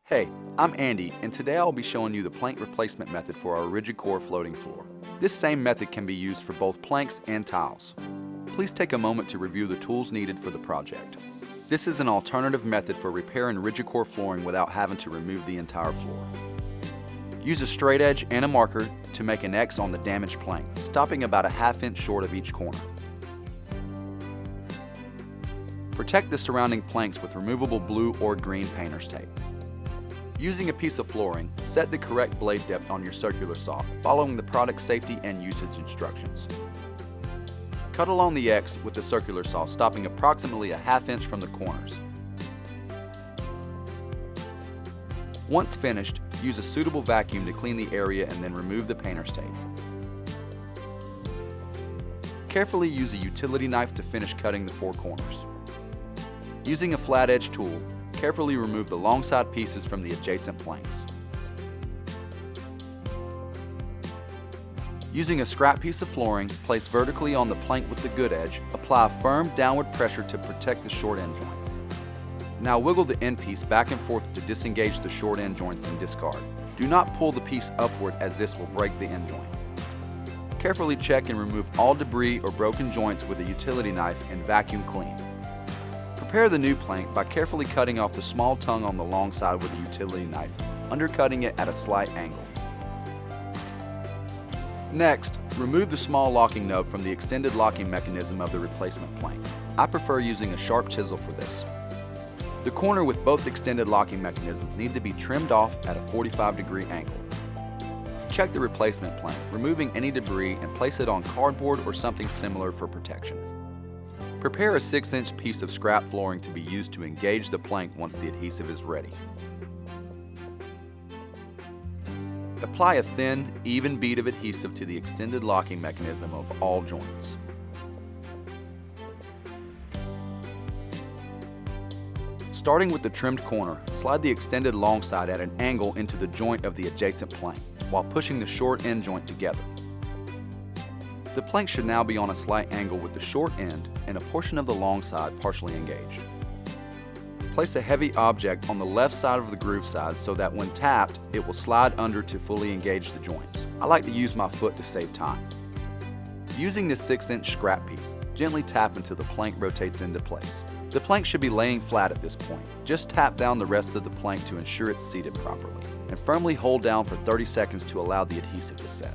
Hey, I'm Andy, and today I'll be showing you the plank replacement method for our rigid core floating floor. This same method can be used for both planks and tiles. Please take a moment to review the tools needed for the project. This is an alternative method for repairing rigid core flooring without having to remove the entire floor. Use a straight edge and a marker to make an X on the damaged plank, stopping about a ½ inch short of each corner. Protect the surrounding planks with removable blue or green painter's tape. Using a piece of flooring, set the correct blade depth on your circular saw, following the product safety and usage instructions. Cut along the X with the circular saw, stopping approximately a ½ inch from the corners. Once finished, use a suitable vacuum to clean the area and then remove the painter's tape. Carefully use a utility knife to finish cutting the four corners. Using a flat edge tool, carefully remove the long side pieces from the adjacent planks. Using a scrap piece of flooring, place vertically on the plank with the good edge, apply firm downward pressure to protect the short end joint. Now wiggle the end piece back and forth to disengage the short end joints and discard. Do not pull the piece upward, as this will break the end joint. Carefully check and remove all debris or broken joints with a utility knife and vacuum clean. Prepare the new plank by carefully cutting off the small tongue on the long side with a utility knife, undercutting it at a slight angle. Next, remove the small locking nub from the extended locking mechanism of the replacement plank. I prefer using a sharp chisel for this. The corner with both extended locking mechanisms need to be trimmed off at a 45-degree angle. Check the replacement plank, removing any debris, and place it on cardboard or something similar for protection. Prepare a 6-inch piece of scrap flooring to be used to engage the plank once the adhesive is ready. Apply a thin, even bead of adhesive to the extended locking mechanism of all joints. Starting with the trimmed corner, slide the extended long side at an angle into the joint of the adjacent plank, while pushing the short end joint together. The plank should now be on a slight angle with the short end and a portion of the long side partially engaged. Place a heavy object on the left side of the groove side so that when tapped, it will slide under to fully engage the joints. I like to use my foot to save time. Using this 6-inch scrap piece, gently tap until the plank rotates into place. The plank should be laying flat at this point. Just tap down the rest of the plank to ensure it's seated properly, and firmly hold down for 30 seconds to allow the adhesive to set.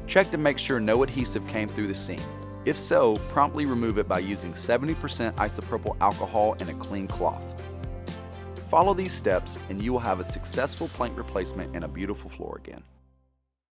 Check to make sure no adhesive came through the seam. If so, promptly remove it by using 70% isopropyl alcohol and a clean cloth. Follow these steps and you will have a successful plank replacement and a beautiful floor again.